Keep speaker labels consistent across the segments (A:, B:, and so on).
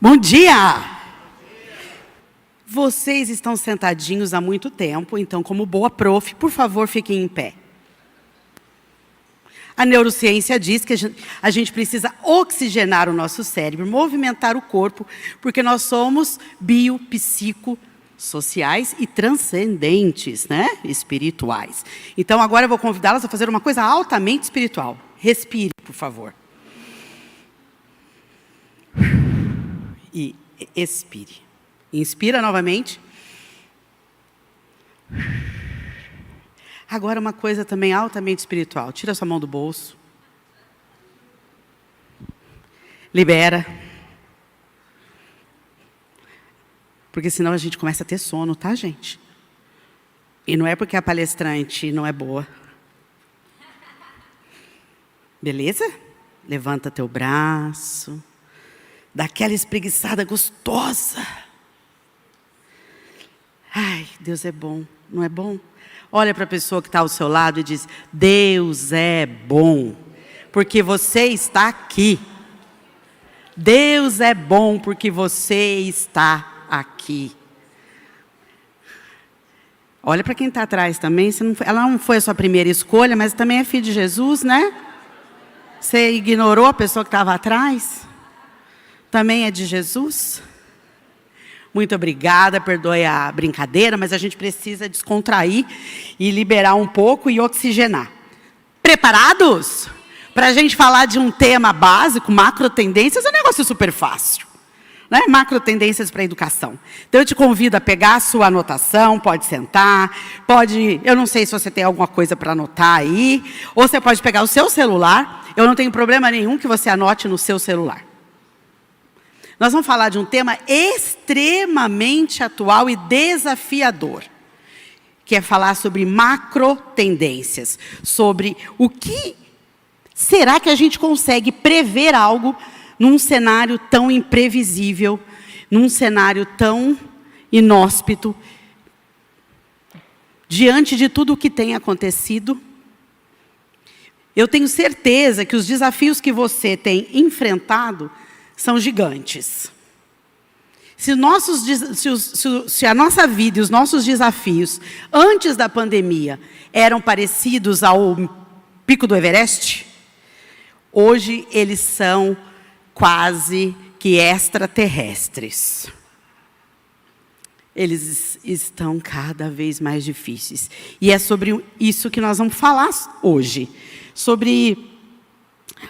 A: Bom dia! Vocês estão sentadinhos há muito tempo, então, como boa prof, por favor, fiquem em pé. A neurociência diz que a gente precisa oxigenar o nosso cérebro, movimentar o corpo, porque nós somos biopsicossociais e transcendentes, né? Espirituais. Então, agora eu vou convidá-las a fazer uma coisa altamente espiritual. Respire, por favor. E expire. Inspira novamente. Agora uma coisa também altamente espiritual. Tira sua mão do bolso. Libera. Porque senão a gente começa a ter sono, tá, gente? E não é porque a palestrante não é boa. Beleza? Levanta teu braço. Dá aquela espreguiçada gostosa. Ai, Deus é bom, não é bom? Olha para a pessoa que está ao seu lado e diz: Deus é bom, porque você está aqui. Deus é bom, porque você está aqui. Olha para quem está atrás também. Ela não foi a sua primeira escolha, mas também é filho de Jesus, né? Você ignorou a pessoa que estava atrás? Também é de Jesus? Muito obrigada, perdoe a brincadeira, mas a gente precisa descontrair e liberar um pouco e oxigenar. Preparados? Para a gente falar de um tema básico, macro tendências, é um negócio super fácil. Né? Macro tendências para a educação. Então eu te convido a pegar a sua anotação, pode sentar, pode, eu não sei se você tem alguma coisa para anotar aí, ou você pode pegar o seu celular, eu não tenho problema nenhum que você anote no seu celular. Nós vamos falar de um tema extremamente atual e desafiador, que é falar sobre macro tendências, sobre o que será que a gente consegue prever algo num cenário tão imprevisível, num cenário tão inóspito, diante de tudo o que tem acontecido. Eu tenho certeza que os desafios que você tem enfrentado são gigantes. Se a nossa vida e os nossos desafios antes da pandemia eram parecidos ao pico do Everest, hoje eles são quase que extraterrestres. Eles estão cada vez mais difíceis. E é sobre isso que nós vamos falar hoje. Sobre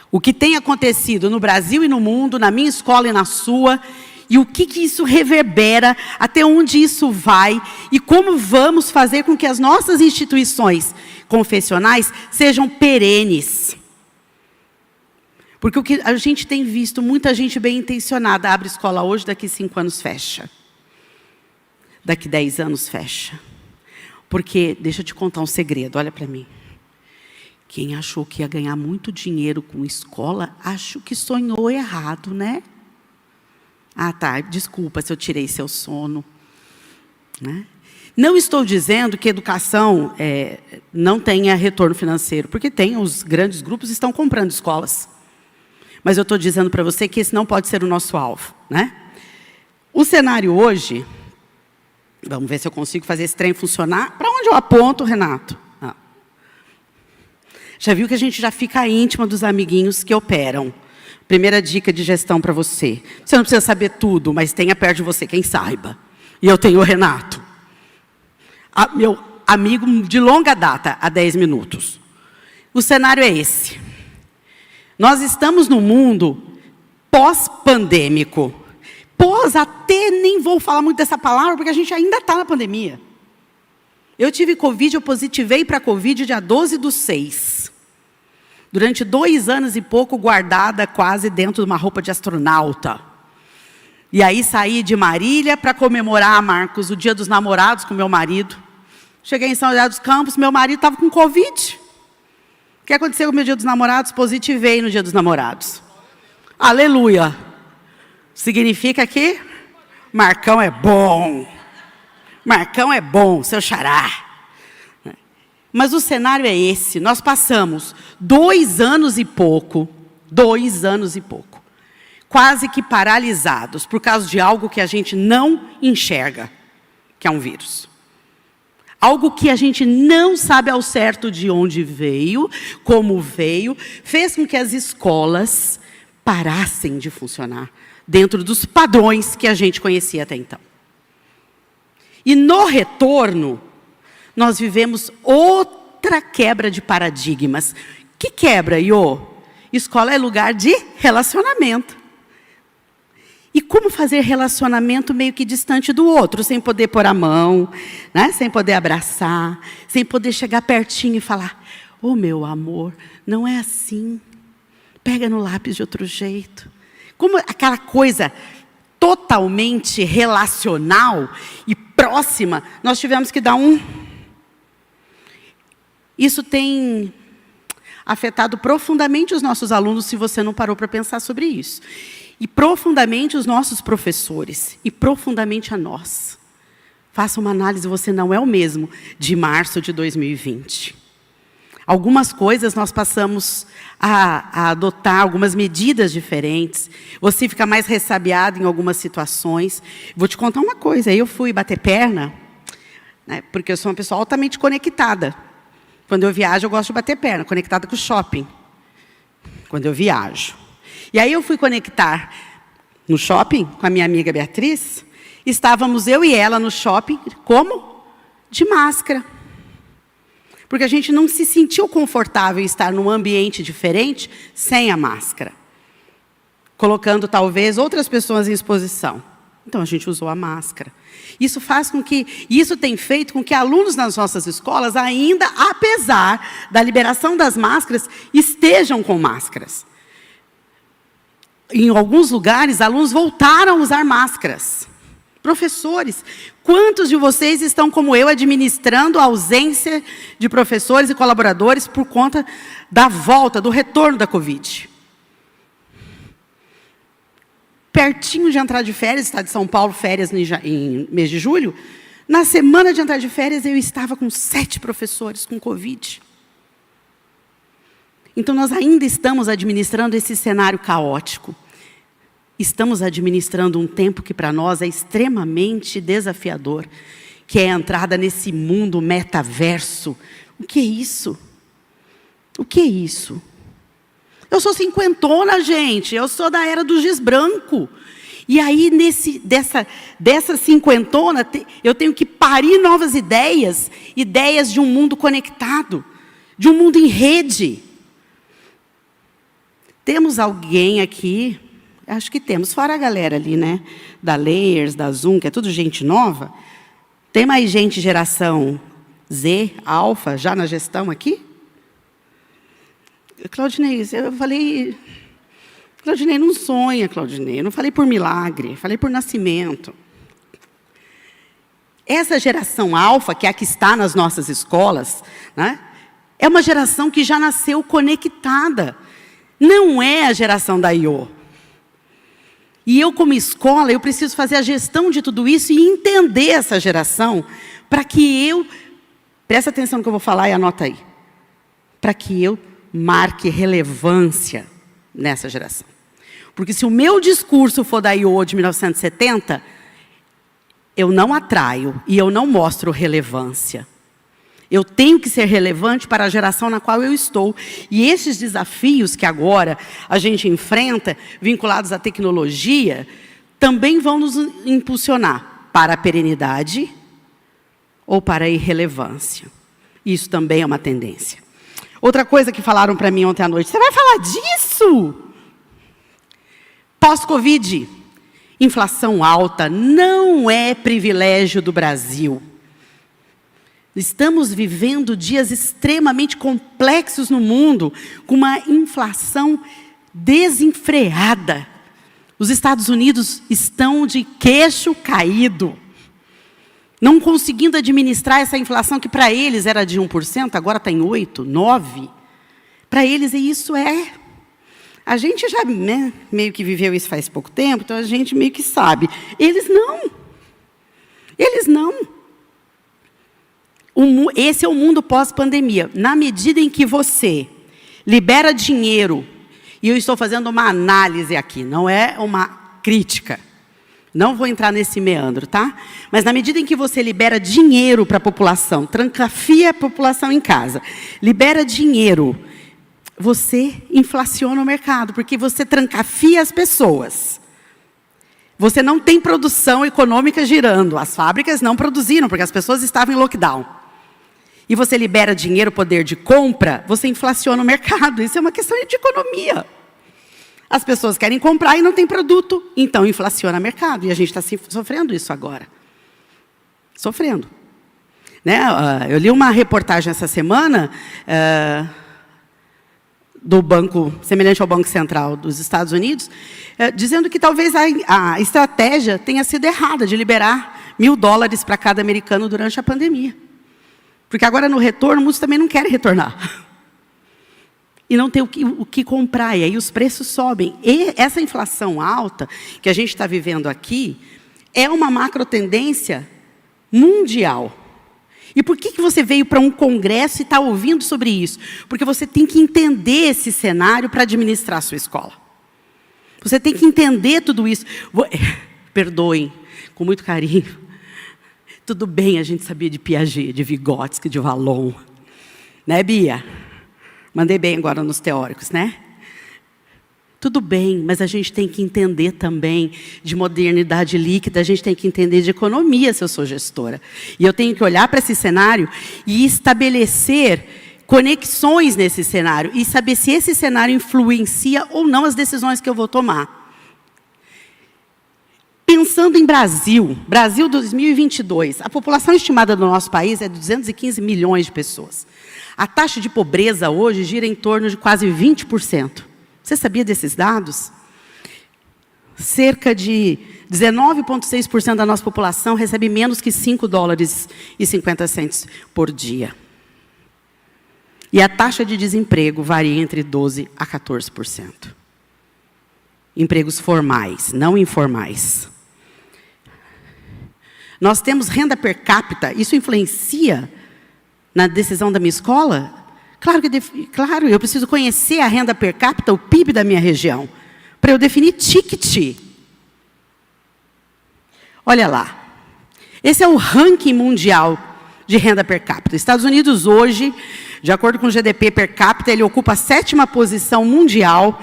A: o que tem acontecido no Brasil e no mundo, na minha escola e na sua, e o que isso reverbera, até onde isso vai, e como vamos fazer com que as nossas instituições confessionais sejam perenes. Porque o que a gente tem visto, muita gente bem intencionada, abre escola hoje, daqui 5 anos fecha. Daqui 10 anos fecha. Porque, deixa eu te contar um segredo, olha para mim. Quem achou que ia ganhar muito dinheiro com escola, acho que sonhou errado, né? Ah, tá, desculpa se eu tirei seu sono. Né? Não estou dizendo que educação não tenha retorno financeiro, porque tem, os grandes grupos estão comprando escolas. Mas eu estou dizendo para você que esse não pode ser o nosso alvo. Né? O cenário hoje, vamos ver se eu consigo fazer esse trem funcionar. Para onde eu aponto, Renato? Já viu que a gente já fica íntima dos amiguinhos que operam. Primeira dica de gestão para você. Você não precisa saber tudo, mas tenha perto de você quem saiba. E eu tenho o Renato. Meu amigo de longa data, há 10 minutos. O cenário é esse. Nós estamos num mundo pós-pandêmico. Pós até nem vou falar muito dessa palavra, porque a gente ainda está na pandemia. Eu tive Covid, eu positivei para Covid dia 12/6. Durante 2 anos e pouco, guardada quase dentro de uma roupa de astronauta. E aí saí de Marília para comemorar, Marcos, o Dia dos Namorados com meu marido. Cheguei em São José dos Campos, meu marido estava com Covid. O que aconteceu com o meu Dia dos Namorados? Positivei no Dia dos Namorados. Aleluia! Significa que Marcão é bom. Marcão é bom, seu xará. Mas o cenário é esse. Nós passamos 2 anos e pouco, quase que paralisados, por causa de algo que a gente não enxerga, que é um vírus. Algo que a gente não sabe ao certo de onde veio, como veio, fez com que as escolas parassem de funcionar dentro dos padrões que a gente conhecia até então. E no retorno, nós vivemos outra quebra de paradigmas. Que quebra, Iô? Escola é lugar de relacionamento. E como fazer relacionamento meio que distante do outro, sem poder pôr a mão, né? Sem poder abraçar, sem poder chegar pertinho e falar: "Ô, meu amor, não é assim. Pega no lápis de outro jeito." Como aquela coisa totalmente relacional e próxima, nós tivemos que dar um... Isso tem afetado profundamente os nossos alunos, se você não parou para pensar sobre isso. E profundamente os nossos professores, e profundamente a nós. Faça uma análise, você não é o mesmo de março de 2020. Algumas coisas nós passamos a adotar, algumas medidas diferentes. Você fica mais ressabiado em algumas situações. Vou te contar uma coisa, eu fui bater perna, né, porque eu sou uma pessoa altamente conectada. Quando eu viajo, eu gosto de bater perna, conectada com o shopping. Quando eu viajo. E aí eu fui conectar no shopping com a minha amiga Beatriz. Estávamos eu e ela no shopping, como? De máscara. Porque a gente não se sentiu confortável em estar num ambiente diferente sem a máscara. Colocando, talvez, outras pessoas em exposição. Então, a gente usou a máscara. Isso faz com que... Isso tem feito com que alunos nas nossas escolas, ainda, apesar da liberação das máscaras, estejam com máscaras. Em alguns lugares, alunos voltaram a usar máscaras. Professores, quantos de vocês estão, como eu, administrando a ausência de professores e colaboradores por conta da volta, do retorno da Covid? Pertinho de entrar de férias, Estado de São Paulo, férias em mês de julho, na semana de entrar de férias, eu estava com 7 professores com Covid. Então, nós ainda estamos administrando esse cenário caótico. Estamos administrando um tempo que para nós é extremamente desafiador, que é a entrada nesse mundo metaverso. O que é isso? O que é isso? Eu sou cinquentona, gente. Eu sou da era do giz branco. E aí, dessa cinquentona, eu tenho que parir novas ideias. Ideias de um mundo conectado. De um mundo em rede. Temos alguém aqui... Acho que temos, fora a galera ali, né? Da Layers, da Zoom, que é tudo gente nova. Tem mais gente geração Z, Alfa, já na gestão aqui? Claudinei, eu falei... Claudinei, não sonha, Claudinei. Eu não falei por milagre, falei por nascimento. Essa geração Alfa, que é a que está nas nossas escolas, né? É uma geração que já nasceu conectada. Não é a geração da Iô. E eu, como escola, eu preciso fazer a gestão de tudo isso e entender essa geração para que eu... Presta atenção no que eu vou falar e anota aí. Para que eu marque relevância nessa geração. Porque se o meu discurso for da Iô de 1970, eu não atraio e eu não mostro relevância. Eu tenho que ser relevante para a geração na qual eu estou. E esses desafios que agora a gente enfrenta, vinculados à tecnologia, também vão nos impulsionar para a perenidade ou para a irrelevância. Isso também é uma tendência. Outra coisa que falaram para mim ontem à noite, você vai falar disso? Pós-Covid, inflação alta não é privilégio do Brasil. Estamos vivendo dias extremamente complexos no mundo, com uma inflação desenfreada. Os Estados Unidos estão de queixo caído, não conseguindo administrar essa inflação que para eles era de 1%, agora está em 8%, 9%. Para eles isso é... A gente já, né, meio que viveu isso faz pouco tempo, então a gente meio que sabe. Eles não. Eles não. Esse é o mundo pós-pandemia. Na medida em que você libera dinheiro, e eu estou fazendo uma análise aqui, não é uma crítica. Não vou entrar nesse meandro, tá? Mas na medida em que você libera dinheiro para a população, trancafia a população em casa, libera dinheiro, você inflaciona o mercado, porque você trancafia as pessoas. Você não tem produção econômica girando. As fábricas não produziram, porque as pessoas estavam em lockdown. E você libera dinheiro, poder de compra, você inflaciona o mercado. Isso é uma questão de economia. As pessoas querem comprar e não tem produto, então inflaciona o mercado. E a gente está sofrendo isso agora. Sofrendo. Né? Eu li uma reportagem essa semana do banco, semelhante ao Banco Central dos Estados Unidos, dizendo que talvez a estratégia tenha sido errada de liberar $1.000 para cada americano durante a pandemia. Porque agora, no retorno, muitos também não querem retornar. E não tem o que comprar, e aí os preços sobem. E essa inflação alta que a gente está vivendo aqui é uma macro tendência mundial. E por que você veio para um congresso e está ouvindo sobre isso? Porque você tem que entender esse cenário para administrar a sua escola. Você tem que entender tudo isso. Perdoem, com muito carinho. Tudo bem, a gente sabia de Piaget, de Vygotsky, de Vallon. Né, Bia? Mandei bem agora nos teóricos, né? Tudo bem, mas a gente tem que entender também de modernidade líquida, a gente tem que entender de economia, se eu sou gestora. E eu tenho que olhar para esse cenário e estabelecer conexões nesse cenário e saber se esse cenário influencia ou não as decisões que eu vou tomar. Pensando em Brasil 2022, a população estimada do nosso país é de 215 milhões de pessoas. A taxa de pobreza hoje gira em torno de quase 20%. Você sabia desses dados? Cerca de 19,6% da nossa população recebe menos que $5,50 por dia. E a taxa de desemprego varia entre 12% a 14%. Empregos formais, não informais. Nós temos renda per capita, isso influencia na decisão da minha escola? Claro, eu preciso conhecer a renda per capita, o PIB da minha região, para eu definir ticket. Olha lá, esse é o ranking mundial de renda per capita. Estados Unidos hoje, de acordo com o GDP per capita, ele ocupa a 7ª posição mundial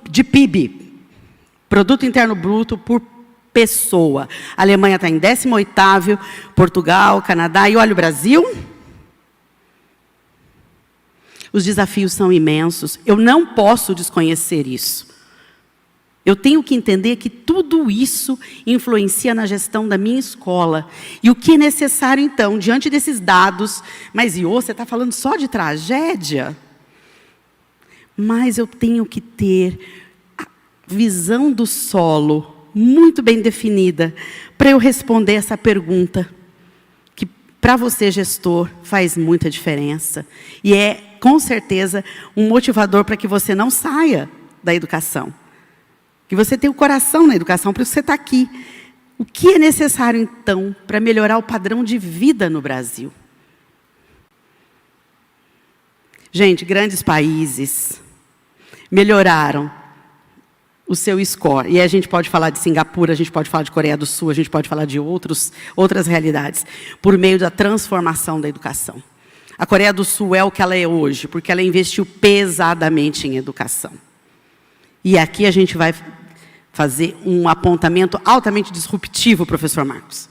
A: de PIB, Produto Interno Bruto por pessoa. A Alemanha está em 18º, Portugal, Canadá, e olha o Brasil. Os desafios são imensos. Eu não posso desconhecer isso. Eu tenho que entender que tudo isso influencia na gestão da minha escola. E o que é necessário, então, diante desses dados... Mas, Iô, você está falando só de tragédia? Mas eu tenho que ter a visão do solo muito bem definida para eu responder essa pergunta, que para você, gestor, faz muita diferença. E é, com certeza, um motivador para que você não saia da educação. Que você tenha o coração na educação, por isso você está aqui. O que é necessário, então, para melhorar o padrão de vida no Brasil? Gente, grandes países melhoraram o seu score. E a gente pode falar de Singapura, a gente pode falar de Coreia do Sul, a gente pode falar de outras realidades, por meio da transformação da educação. A Coreia do Sul é o que ela é hoje, porque ela investiu pesadamente em educação. E aqui a gente vai fazer um apontamento altamente disruptivo, professor Marcos.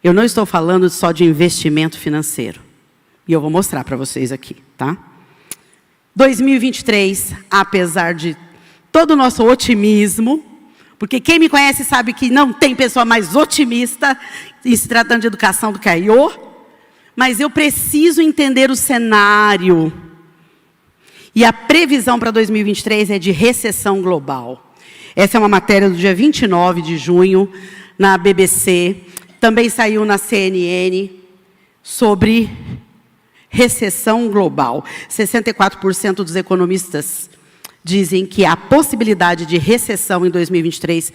A: Eu não estou falando só de investimento financeiro. E eu vou mostrar para vocês aqui, tá? 2023, apesar de todo o nosso otimismo, porque quem me conhece sabe que não tem pessoa mais otimista em se tratando de educação do que a Iô, mas eu preciso entender o cenário. E a previsão para 2023 é de recessão global. Essa é uma matéria do dia 29 de junho, na BBC. Também saiu na CNN sobre recessão global. 64% dos economistas dizem que a possibilidade de recessão em 2023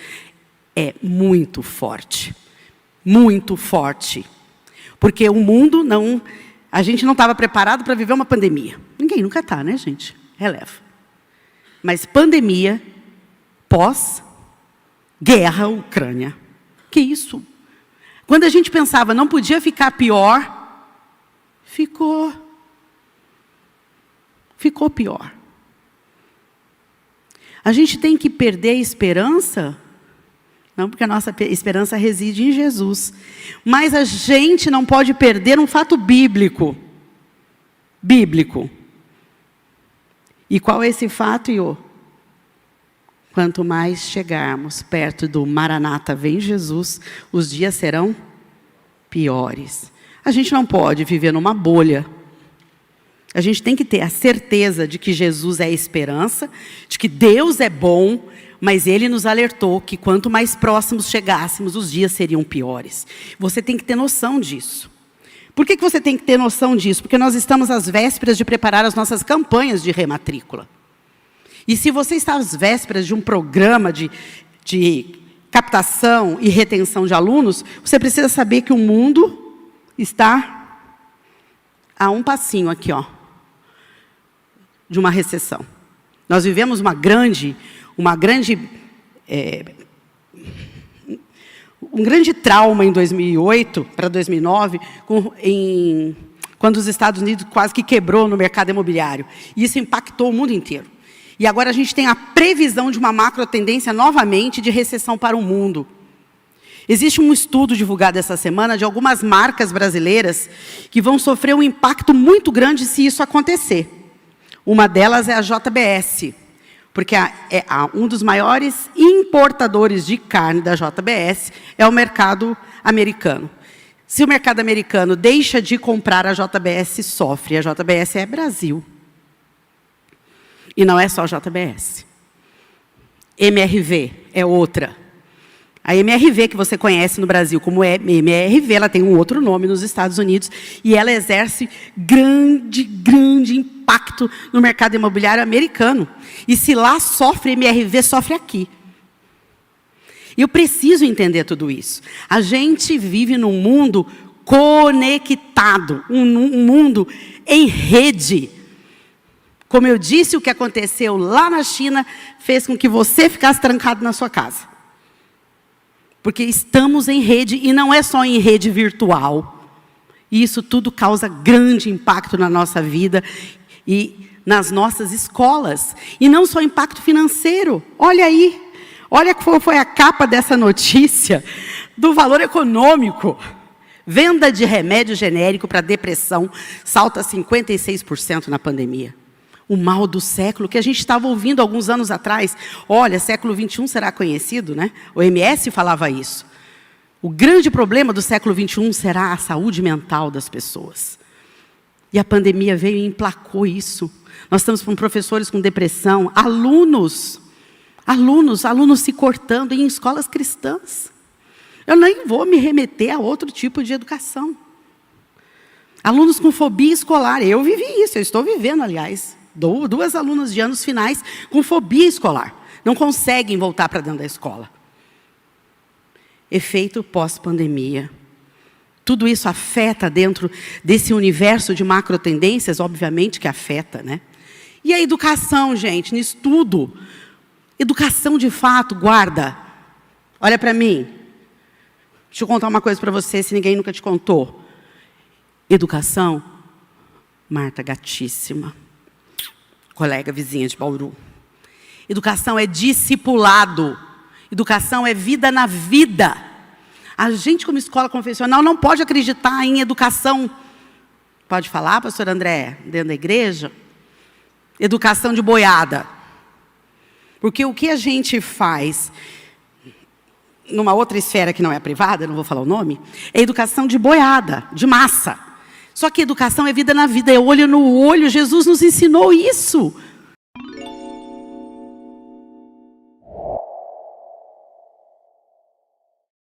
A: é muito forte. Muito forte. Porque o mundo não... A gente não estava preparado para viver uma pandemia. Ninguém nunca está, né, gente? Releva. Mas pandemia, pós-guerra Ucrânia. Que isso? Quando a gente pensava não podia ficar pior, ficou pior. A gente tem que perder a esperança? Não, porque a nossa esperança reside em Jesus. Mas a gente não pode perder um fato bíblico. Bíblico. E qual é esse fato, Iô? Quanto mais chegarmos perto do Maranata, vem Jesus, os dias serão piores. A gente não pode viver numa bolha. A gente tem que ter a certeza de que Jesus é a esperança, de que Deus é bom, mas Ele nos alertou que quanto mais próximos chegássemos, os dias seriam piores. Você tem que ter noção disso. Por que você tem que ter noção disso? Porque nós estamos às vésperas de preparar as nossas campanhas de rematrícula. E se você está às vésperas de um programa de captação e retenção de alunos, você precisa saber que o mundo está a um passinho aqui, ó, de uma recessão. Nós vivemos um grande trauma em 2008 para 2009, quando os Estados Unidos quase que quebrou no mercado imobiliário. E isso impactou o mundo inteiro. E agora a gente tem a previsão de uma macro tendência novamente de recessão para o mundo. Existe um estudo divulgado essa semana de algumas marcas brasileiras que vão sofrer um impacto muito grande se isso acontecer. Uma delas é a JBS, porque um dos maiores importadores de carne da JBS é o mercado americano. Se o mercado americano deixa de comprar, a JBS sofre. A JBS é Brasil. E não é só a JBS. MRV é outra. A MRV, que você conhece no Brasil como MRV, ela tem um outro nome nos Estados Unidos, e ela exerce grande impacto no mercado imobiliário americano. E se lá sofre, MRV sofre aqui. E eu preciso entender tudo isso. A gente vive num mundo conectado, um mundo em rede. Como eu disse, o que aconteceu lá na China fez com que você ficasse trancado na sua casa. Porque estamos em rede, e não é só em rede virtual. E isso tudo causa grande impacto na nossa vida e nas nossas escolas. E não só impacto financeiro. Olha aí, olha qual foi a capa dessa notícia do Valor Econômico. Venda de remédio genérico para depressão salta 56% na pandemia. O mal do século, que a gente estava ouvindo alguns anos atrás. Olha, século XXI será conhecido, né? O OMS falava isso. O grande problema do século XXI será a saúde mental das pessoas. E a pandemia veio e emplacou isso. Nós estamos com professores com depressão, alunos se cortando em escolas cristãs. Eu nem vou me remeter a outro tipo de educação. Alunos com fobia escolar. Eu vivi isso, eu estou vivendo, aliás. Duas alunas de anos finais com fobia escolar. Não conseguem voltar para dentro da escola. Efeito pós-pandemia. Tudo isso afeta dentro desse universo de macro tendências, obviamente que afeta, né? E a educação, gente, nisso tudo. Educação de fato, guarda. Olha para mim. Deixa eu contar uma coisa para você, se ninguém nunca te contou. Educação, Marta, gatíssima. Colega vizinha de Bauru. Educação é discipulado. Educação é vida na vida. A gente, como escola confessional, não pode acreditar em educação. Pode falar, pastor André, dentro da igreja? Educação de boiada. Porque o que a gente faz, numa outra esfera que não é a privada, não vou falar o nome, é educação de boiada, de massa. Só que educação é vida na vida, é olho no olho. Jesus nos ensinou isso.